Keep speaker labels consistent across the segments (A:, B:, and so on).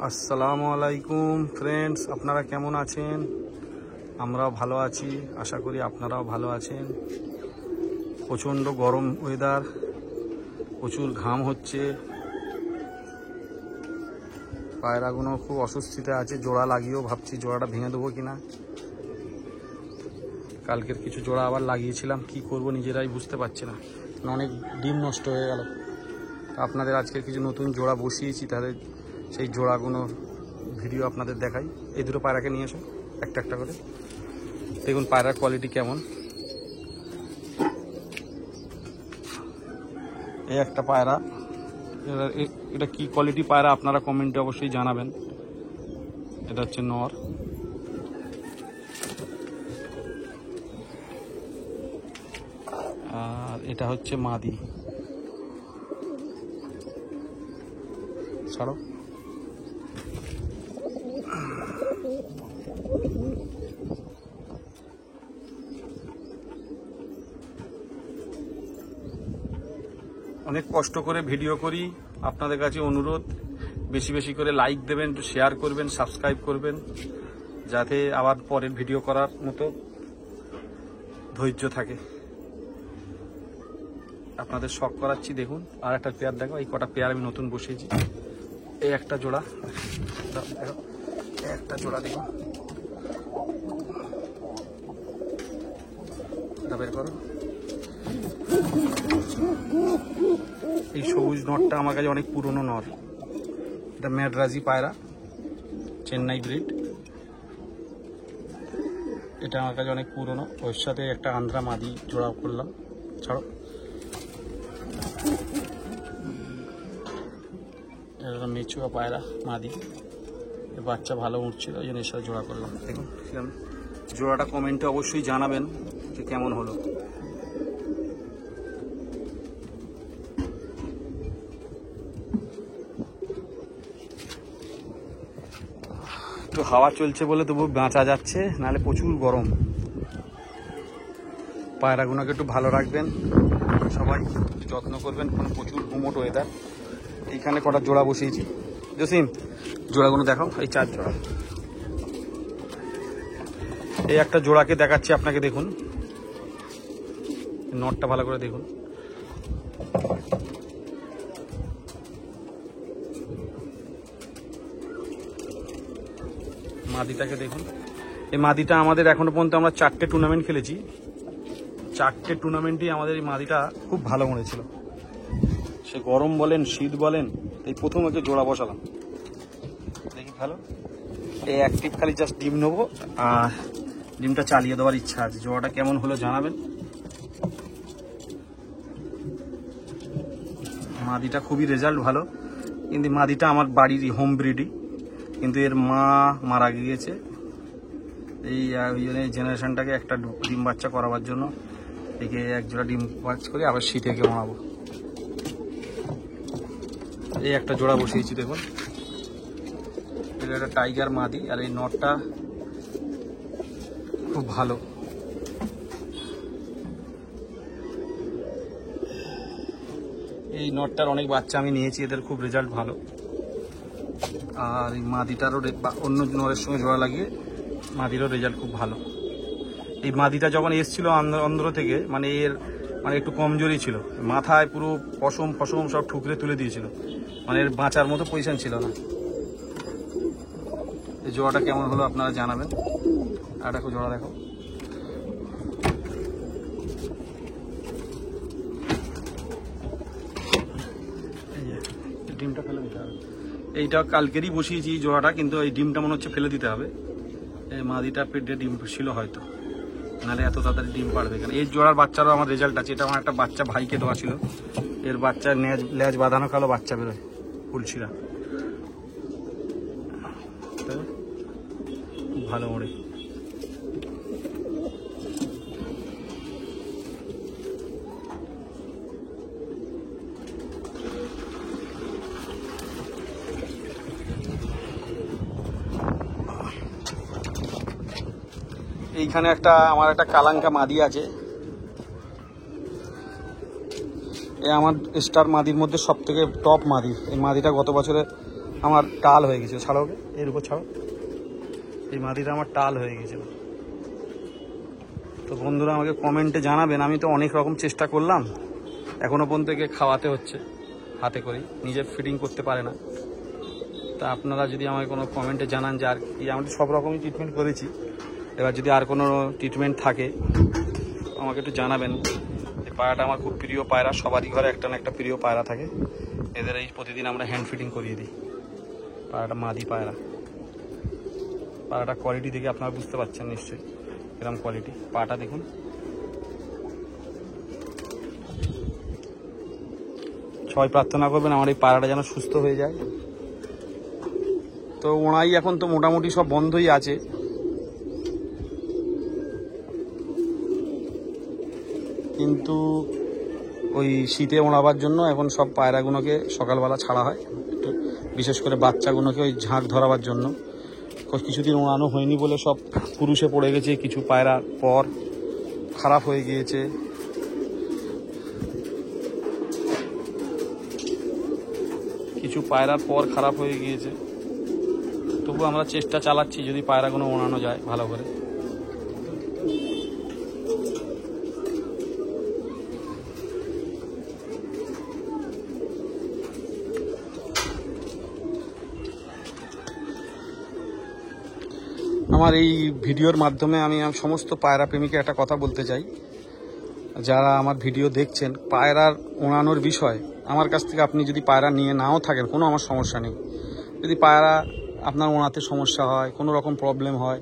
A: আসসালামু আলাইকুম ফ্রেন্ডস, আপনারা কেমন আছেন? আমরাও ভালো আছি, আশা করি আপনারাও ভালো আছেন। প্রচণ্ড গরম ওয়েদার, প্রচুর ঘাম হচ্ছে, পায়রাগুলো খুব অস্বস্তিতে আছে। জোড়া লাগিয়েও ভাবছি জোড়াটা ভেঙে দেবো কিনা। কালকের কিছু জোড়া আবার লাগিয়েছিলাম, কি করব নিজেরাই বুঝতে পারছি না, অনেক ডিম নষ্ট হয়ে গেল। আপনাদের আজকের কিছু নতুন জোড়া বসিয়েছি, তাদের সেই জোড়াগুলো ভিডিও আপনাদের দেখাই। এই দুটো পায়রাকে নিয়ে এসো একটা একটা করে, দেখুন পায়রার কোয়ালিটি কেমন। এই একটা পায়রা, এটা কি কোয়ালিটি পায়রা আপনারা কমেন্টে অবশ্যই জানাবেন। এটা হচ্ছে নর, আর এটা হচ্ছে মাদি। ছাড়ো, অনেক কষ্ট করে ভিডিও করি, আপনাদের কাছে অনুরোধ বেশি বেশি করে লাইক দেবেন, একটু শেয়ার করবেন, সাবস্ক্রাইব করবেন, যাতে আবার পরের ভিডিও করার মতো ধৈর্য থাকে। আপনাদের শখ করাচ্ছি। দেখুন আর একটা পেয়ার দেখো, এই কটা পেয়ার আমি নতুন বসিয়েছি। এই একটা জোড়া দেখো, একটা জোড়া দেখো, বের করো। এই সবুজ নরটা আমার কাছে অনেক পুরনো নর, এটা ম্যাডরাজি পায়রা, চেন্নাই ব্রিড। এটা আমার কাছে অনেক পুরনো। ওর সাথে একটা আন্ধ্রা মাদি জোড়া করলাম। ছাড়ো, এটা মেচুয়া পায়রা মাদি, বাচ্চা ভালো উঠছিল, ওই জন্য এর সাথে জোড়া করলাম। দেখুন জোড়াটা কমেন্টে অবশ্যই জানাবেন যে কেমন হলো। একটু হাওয়া চলছে বলে তবু বাঁচা যাচ্ছে, নাহলে প্রচুর গরম। পায়রাগুলোকে একটু ভালো রাখবেন, সবাই যত্ন করবেন, কারণ প্রচুর গুমোট ওয়েদার। এইখানে কটা জোড়া বসিয়েছি। জসিম, জোড়াগুলো দেখো, এই 4 জোড়া। এই একটা জোড়াকে দেখাচ্ছি আপনাকে, দেখুন নটটা ভালো করে দেখুন। মাদিটাকে দেখুন। এই মাদিটা আমাদের এখনো পর্যন্ত আমরা 4টে টুর্নামেন্ট খেলেছি, 4টে টুর্নামেন্টই আমাদের এই মাদিটা খুব ভালো মরেছিল। সে গরম বলেন শীত বলেন, এই প্রথম ওকে জোড়া বসালাম। দেখি ভালো, এই অ্যাক্টিভ খালি জাস্ট ডিম নেবো, আর ডিমটা চালিয়ে দেওয়ার ইচ্ছা আছে। জোড়াটা কেমন হলো জানাবেন। মাদিটা খুবই রেজাল্ট ভালো, কিন্তু মাদিটা আমার বাড়িরই হোম ব্রিডই, কিন্তু এর মা মারা গিয়েছে। এই জেনারেশনটাকে একটা ডিম বাচ্চা করাবার জন্য একে একজোড়া ডিম বাচ্চা করে আবার শীতে একে মারাবো। এই একটা জোড়া বসিয়েছি, দেখুন এটা একটা টাইগার মাদি, আর এই নটটা খুব ভালো। এই নটটার অনেক বাচ্চা আমি নিয়েছি, এদের খুব রেজাল্ট ভালো। আর এই মাদিটারও অন্য নরের সঙ্গে জোড়া লাগিয়ে মাদিরও রেজাল্ট খুব ভালো। এই মাদিটা যখন এসছিল অন্ধ্র থেকে, মানে এর একটু কমজোরি ছিল, মাথায় পুরো পশম ফসম সব ঠুকরে তুলে দিয়েছিল, মানে এর বাঁচার মতো পজিশন ছিল না। এই জোড়াটা কেমন হলো আপনারা জানাবেন। আর দেখো জোড়া দেখো, ডিমটা ফেলে দিতে হবে। এইটা কালকেরই বসিয়েছি জোড়াটা, কিন্তু এই ডিমটা মনে হচ্ছে ফেলে দিতে হবে। এই মাদিটা পেটে ডিম ছিল হয়তো, নাহলে এত তাড়াতাড়ি ডিম পারবে কেন। এই জোড়ার বাচ্চারও আমার রেজাল্ট আছে। এটা আমার একটা বাচ্চা ভাইকে দেওয়া ছিল, এর বাচ্চা লেজ বাঁধানো কালো বাচ্চা বেরোয় ফুলছিরা, খুব ভালো ওড়ে। এইখানে আমার একটা কালাঙ্কা মাদি আছে, এ আমার স্টার মাদির মধ্যে সব থেকে টপ মাদি। এই মাদিটা গত বছরে আমার টাল হয়ে গেছে, ছাড়ো ওকে, এর উপর ছাড়ো। এই মাদিটা আমার টাল হয়ে গেছিল। তো বন্ধুরা আমাকে কমেন্টে জানাবেন, আমি তো অনেক রকম চেষ্টা করলাম, এখনও পর্যন্ত একে খাওয়াতে হচ্ছে হাতে করে, নিজে ফিডিং করতে পারে না। তা আপনারা যদি আমাকে কোনো কমেন্টে জানান যে আর কি, আমি সব রকমই ট্রিটমেন্ট করেছি, এবার যদি আর কোনো ট্রিটমেন্ট থাকে আমাকে একটু জানাবেন। এই পায়রাটা আমার খুব প্রিয় পায়রা, সবারই ঘরে একটা না একটা প্রিয় পায়রা থাকে। এদের এই প্রতিদিন আমরা হ্যান্ড ফিডিং করিয়ে দিই। পায়রাটা মাদি পায়রা, পায়রাটা কোয়ালিটি দেখে আপনারা বুঝতে পারছেন নিশ্চয়ই এরকম কোয়ালিটি। পাটা দেখুন, সবাই প্রার্থনা করবেন আমার এই পায়রাটা যেন সুস্থ হয়ে যায়। তো ওনাই এখন তো মোটামুটি সব বন্ধই আছে, কিন্তু ওই শীতে ওড়াবার জন্য এখন সব পায়রাগুলোকে সকালবেলা ছাড়া হয়, একটু বিশেষ করে বাচ্চাগুলোকে ওই ঝাঁক ধরাবার জন্য। কিছুদিন ওড়ানো হয়নি বলে সব পুরুষে পড়ে গেছে, কিছু পায়রা পর খারাপ হয়ে গিয়েছে। কিছু পায়রার পর খারাপ হয়ে গিয়েছে, তবু আমরা চেষ্টা চালাচ্ছি যদি পায়রাগুলো ওড়ানো যায় ভালো করে। আমার এই ভিডিওর মাধ্যমে আমি সমস্ত পায়রা প্রেমীকে একটা কথা বলতে চাই, যারা আমার ভিডিও দেখছেন, পায়রার ওড়ানোর বিষয় আমার কাছ থেকে আপনি যদি পায়রা নিয়ে নাও থাকেন কোনো আমার সমস্যা নেই। যদি পায়রা আপনার ওড়াতে সমস্যা হয়, কোনো রকম প্রবলেম হয়,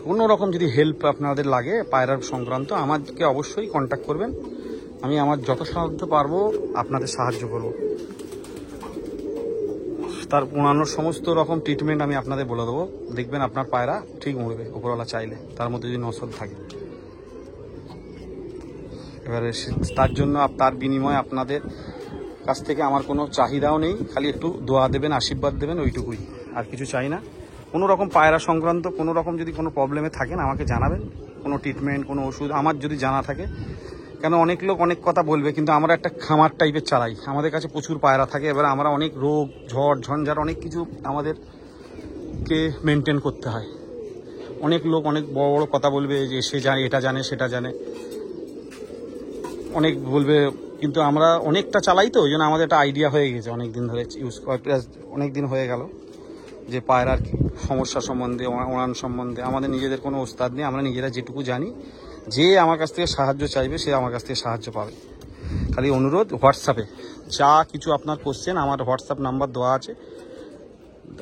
A: কোনো রকম যদি হেল্প আপনাদের লাগে পায়রার সংক্রান্ত, আমাকে অবশ্যই কন্ট্যাক্ট করবেন। আমি আমার যত সাহায্য পারবো আপনাদের সাহায্য করব। তার ওড়ানোর সমস্ত রকম ট্রিটমেন্ট আমি আপনাদের বলে দেবো, দেখবেন আপনার পায়রা ঠিক উড়বে উপরওয়ালা চাইলে, তার মধ্যে যদি নসল থাকে। এবারে তার জন্য তার বিনিময়ে আপনাদের কাছ থেকে আমার কোনো চাহিদাও নেই, খালি একটু দোয়া দেবেন, আশীর্বাদ দেবেন, ওইটুকুই, আর কিছু চাই না। কোনো রকম পায়রা সংক্রান্ত কোনো রকম যদি কোনো প্রবলেমে থাকেন আমাকে জানাবেন, কোনো ট্রিটমেন্ট, কোনো ওষুধ আমার যদি জানা থাকে। কেন অনেক লোক অনেক কথা বলবে, কিন্তু আমরা একটা খামার টাইপের চালাই, আমাদের কাছে প্রচুর পায়রা থাকে। এবার আমরা অনেক রোগ ঝড় ঝঞ্ঝাট অনেক কিছু আমাদেরকে মেনটেন করতে হয়। অনেক লোক অনেক বড় বড় কথা বলবে যে সে জানে, এটা জানে, সেটা জানে, অনেক বলবে, কিন্তু আমরা অনেকটা চালাই তো, ওই জন্য আমাদের একটা আইডিয়া হয়ে গেছে অনেক দিন ধরে ইউজ অনেক দিন হয়ে গেল যে পায়রার সমস্যা সম্বন্ধে, ওড়ান সম্বন্ধে আমাদের নিজেদের কোনো ওস্তাদ নেই, আমরা নিজেরা যেটুকু জানি। যে আমার কাছ থেকে সাহায্য চাইবে সে আমার কাছ থেকে সাহায্য পাবে। খালি অনুরোধ, হোয়াটসঅ্যাপে যা কিছু আপনার কোশ্চেন, আমার হোয়াটসঅ্যাপ নাম্বার দেওয়া আছে,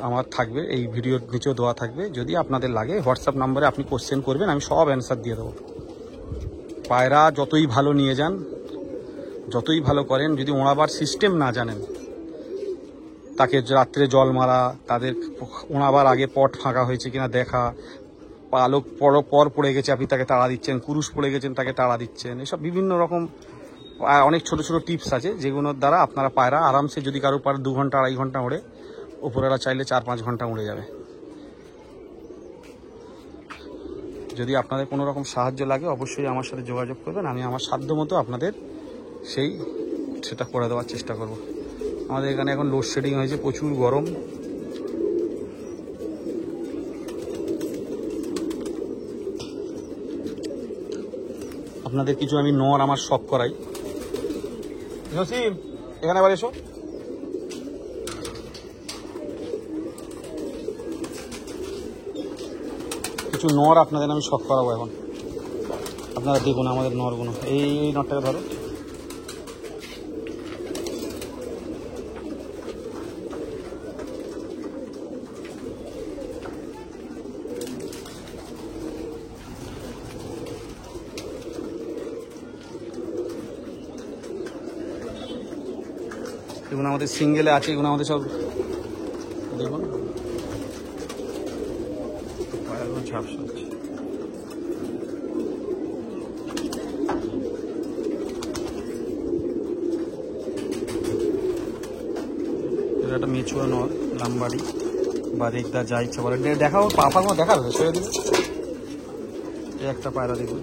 A: আমার থাকবে, এই ভিডিওর নিচেও দেওয়া থাকবে। যদি আপনাদের লাগে হোয়াটসঅ্যাপ নাম্বারে আপনি কোশ্চেন করবেন, আমি সব অ্যান্সার দিয়ে দেবো। পায়রা যতই ভালো নিয়ে যান, যতই ভালো করেন, যদি ওড়াবার সিস্টেম না জানেন, তাকে রাত্রে জল মারা, তাদের ওড়াবার আগে পট ফাঁকা হয়েছে কিনা দেখা, পালক পর পড়ে গেছে আপনি তাকে তাড়া দিচ্ছেন, কুরুশ পড়ে গেছেন তাকে তাড়া দিচ্ছেন, এসব বিভিন্ন রকম অনেক ছোট ছোট টিপস আছে যেগুলোর দ্বারা আপনারা পায়রা আরামসে, যদি কারো পায়রা 2 ঘন্টা 2.5 ঘন্টা ওড়ে, উপরেরা চাইলে 4-5 ঘন্টা উড়ে যাবে। যদি আপনাদের কোনো রকম সাহায্য লাগে অবশ্যই আমার সাথে যোগাযোগ করবেন, আমি আমার সাধ্য মতো আপনাদের সেটা করে দেওয়ার চেষ্টা করব। আমাদের এখানে এখন লোডশেডিং হয়েছে, প্রচুর গরম। আপনাদের কিছু আমি নর আমার শখ করাই। জসিম এখানে আবার এসো। কিছু নর আপনাদের আমি শখ করাবো এখন, আপনারা দেখুন আমাদের নরগুলো। এই নরটাকে ধরো, এগুলো আমাদের সিঙ্গেলে আছে, এগুলো আমাদের সব দেখুন ঝাপসা আছে। এটা একটা মেচুয়া নর, লাম্বাড়ি বা দেখদা যা ইচ্ছা বলে দেখাও, পাফাগুলো দেখাবে সেরে দিবে। এই একটা পায়রা দেখুন,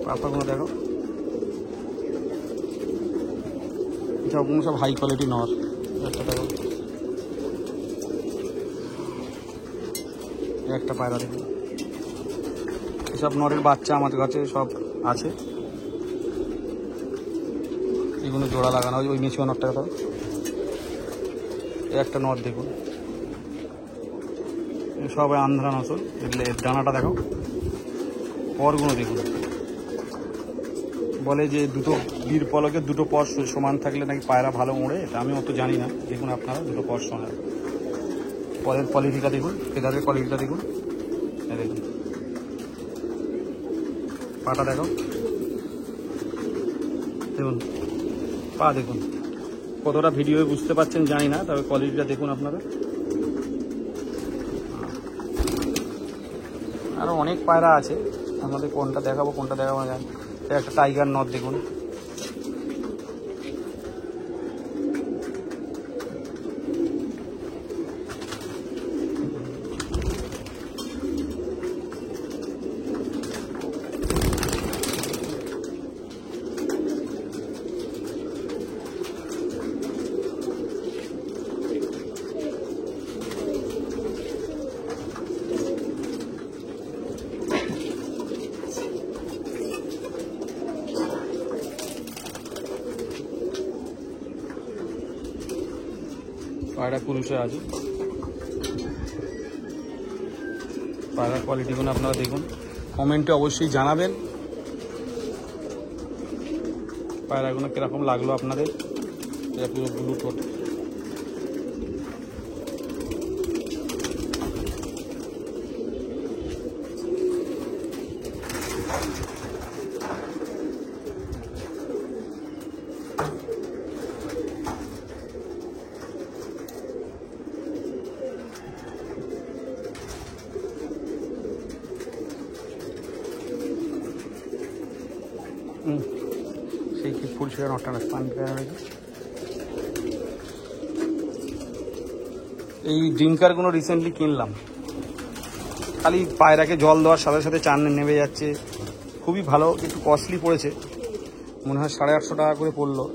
A: পাফাগুলো দেখো, সবগুলো সব হাই কোয়ালিটি নর। একটা পায়রা দেখুন, এসব নরের বাচ্চা আমাদের কাছে সব আছে, এগুলো জোড়া লাগানো হয়। ওই মিশিয়ে নটটা দাও, একটা নট দেখুন, সব আন্ধ্রা নসল। এগুলো ডানাটা দেখো, পরগুলো দেখুন। বলে যে দুটো বীর পলকের দুটো পর সমান থাকলে নাকি পায়রা ভালো ওড়ে, এটা আমি অত জানি না। দেখুন আপনারা দুটো পর সমান, পরের কোয়ালিটিটা দেখুন, ফেদারের কোয়ালিটিটা দেখুন, দেখুন পাটা দেখো, দেখুন পা দেখুন। কতটা ভিডিও বুঝতে পারছেন জানি না, তবে কোয়ালিটিটা দেখুন আপনারা। আরও অনেক পায়রা আছে, আমাদের কোনটা দেখাবো কোনটা দেখাবো না। একটা টাইগার নট দেখুন, পায়রা কুরুশে আছে। পায়রার কোয়ালিটিগুলো আপনারা দেখুন, কমেন্টে অবশ্যই জানাবেন পায়রাগুলো কীরকম লাগলো আপনাদের। এটা পুরো ব্লু কোট। সেই কি ফুল ছিল নটা পানি পেয়ে রয়েছে। এই ড্রিঙ্কারগুলো রিসেন্টলি কিনলাম, খালি পায়রাকে জল দেওয়ার সাথে সাথে চান নেমে যাচ্ছে, খুবই ভালো। একটু কস্টলি পড়েছে, মনে হয় 850 টাকা করে পড়লো।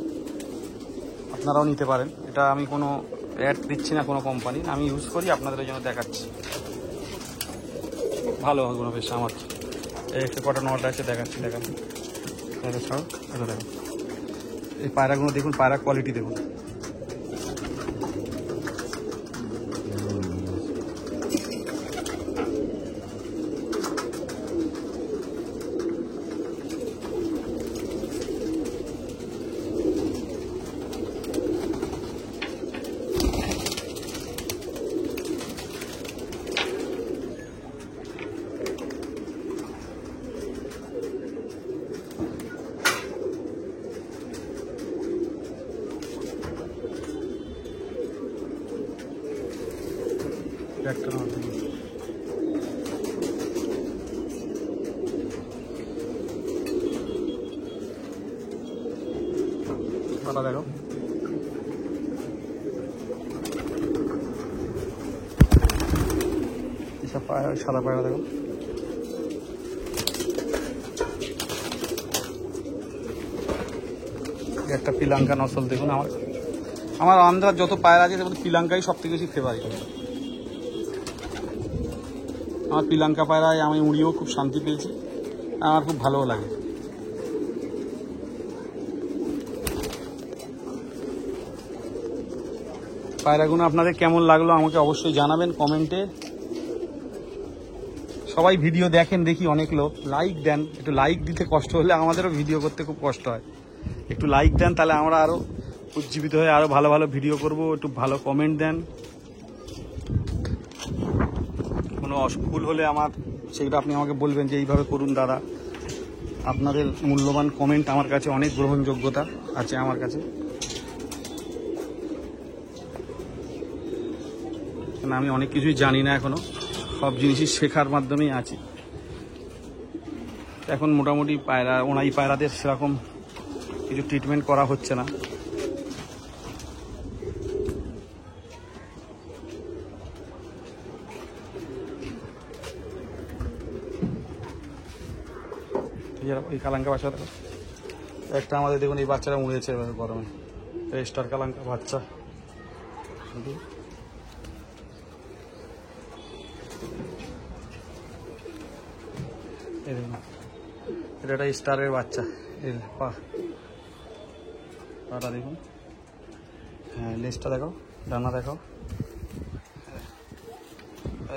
A: আপনারাও নিতে পারেন, এটা আমি কোনো অ্যাড দিচ্ছি না কোনো কোম্পানি, আমি ইউজ করি, আপনাদের জন্য দেখাচ্ছি। ভালো ওগুলো বেশ, আমার একটা কটা নট আছে দেখাচ্ছি, দেখাচ্ছি ছাড়ো। এটা দেখো, এই পায়রাগুলো দেখুন, পায়রা কোয়ালিটি দেখুন। একটা পাটা দেখো, এসব পায়রা, সাদা পায়রা দেখো। একটা পিলাঙ্কা নসল দেখুন। আমার আন্ধ্রার যত পায়রা আছে সেগুলো পিলাঙ্কাই সব থেকে বেশি ফেভারিট। আমার পিলাঙ্কা পায়রায় আমি উড়িয়েও খুব শান্তি পেয়েছি, আমার খুব ভালোও লাগে। পায়রাগুলো আপনাদের কেমন লাগলো আমাকে অবশ্যই জানাবেন কমেন্টে। সবাই ভিডিও দেখেন দেখি, অনেক লোক লাইক দেন, একটু লাইক দিতে কষ্ট হলে আমাদেরও ভিডিও করতে খুব কষ্ট হয়। একটু লাইক দেন, তাহলে আমরা আরও উজ্জীবিত হয়ে আরও ভালো ভালো ভিডিও করব। একটু ভালো কমেন্ট দেন, কোনো ভুল হলে আমার সেটা আপনি আমাকে বলবেন যে এইভাবে করুন দাদা। আপনাদের মূল্যবান কমেন্ট আমার কাছে অনেক গ্রহণযোগ্যতা আছে আমার কাছে, কারণ আমি অনেক কিছুই জানি না এখনো, সব জিনিসই শেখার মাধ্যমেই আছি। এখন মোটামুটি পায়রা, ওনাই পায়রাদের সেরকম কিছু ট্রিটমেন্ট করা হচ্ছে না। এই কালাঙ্কা বাচ্চা একটা আমাদের দেখুন, এই বাচ্চারা উড়েছে গরমে, স্টার কালাঙ্কা বাচ্চা। এই দেখুন, এটা একটা স্টারের বাচ্চা। এই পাটা দেখুন, হ্যাঁ লেজটা দেখো, ডানা দেখো,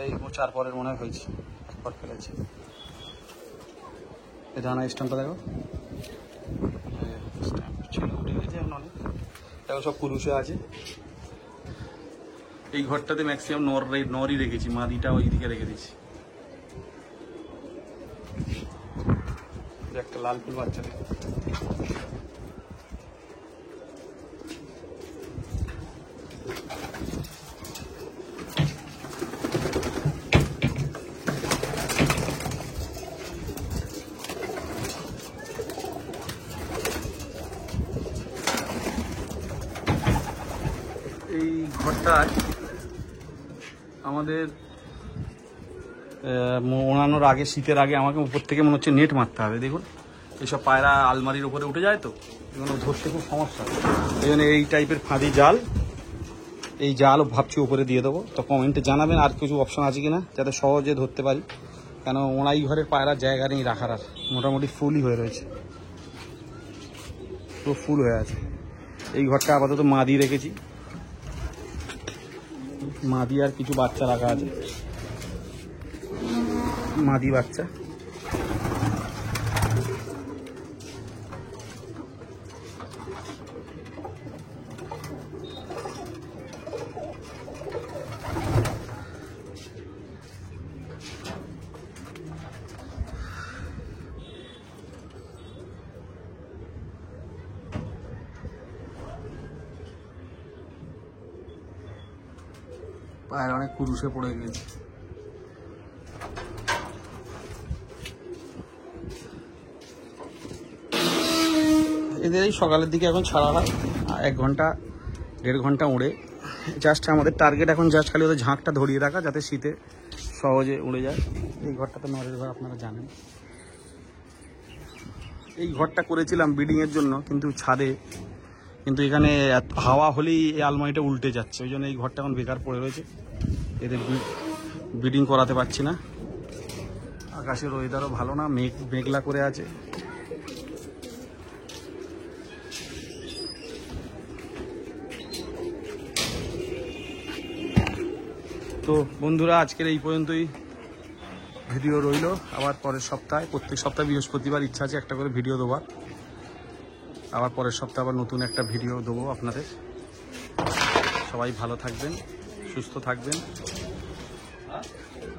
A: এই 4 পরের মনে হয় হয়েছে, 1 পর ফেলেছে। এই ডানা স্ট্যাম্পটা দেখো, ছিল উঠে গেছে এখন অনেক, দেখো সব পুরুষে আছে। এই ঘরটাতে ম্যাক্সিমাম নরই রেখেছি, মাদিটা ওই দিকে রেখে দিয়েছি। একটা লাল ফুল বাচ্চা, এই ঘরটায় আমাদের ওনানোর আগে, শীতের আগে আমাকে উপর থেকে মনে হচ্ছে নেট মারতে হবে। দেখুন এইসব পায়রা আলমারির উপরে উঠে যায় তো, এগুলো ধরতে খুব সমস্যা। এই জন্য এই টাইপের ফাঁদি জাল, এই জাল ভাবছি উপরে দিয়ে দেবো। তো কমেন্টে জানাবেন আর কিছু অপশন আছে কিনা যাতে সহজে ধরতে পারি, কেন ওনাই ঘরের পায়রার জায়গা নেই রাখার, আর মোটামুটি ফুলই হয়ে রয়েছে, পুরো ফুল হয়ে আছে। এই ঘরটা আপাতত মাদি রেখেছি, মাদি আর কিছু বাচ্চা রাখা আছে, মাদি বাচ্চা। পায়ের অনেক কুরুষে পড়ে গেছে। এদের এই সকালের দিকে এখন ছাড়া হয়, 1 ঘন্টা 1.5 ঘন্টা উড়ে। জাস্ট আমাদের টার্গেট এখন জাস্ট খালি ওদের ঝাঁকটা ধরিয়ে রাখা, যাতে শীতে সহজে উড়ে যায়। এই ঘরটাতে নরের ঘর আপনারা জানেন। এই ঘরটা করেছিলাম ব্রিডিংয়ের জন্য, কিন্তু ছাদে, কিন্তু এখানে হাওয়া হলেই এই আলমারিটা উল্টে যাচ্ছে, ওই জন্য এই ঘরটা এখন বেকার পড়ে রয়েছে। এদের ব্রিডিং করাতে পারছি না। আকাশের ওয়েদারও ভালো না, মেঘলা করে আছে। তো বন্ধুরা, আজকের এই পর্যন্তই ভিডিও রইল। আবার পরের সপ্তাহে, প্রত্যেক সপ্তাহে বৃহস্পতিবার ইচ্ছা আছে একটা করে ভিডিও দেওয়ার। আবার পরের সপ্তাহে আবার নতুন একটা ভিডিও দেবো আপনাদের। সবাই ভালো থাকবেন, সুস্থ থাকবেন,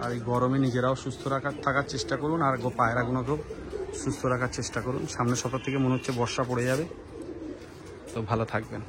A: আর এই গরমে নিজেরাও সুস্থ থাকার চেষ্টা করুন, আর পায়রাগুলোকেও সুস্থ রাখার চেষ্টা করুন। সামনের সপ্তাহ থেকে মনে হচ্ছে বর্ষা পড়ে যাবে, তো ভালো থাকবেন।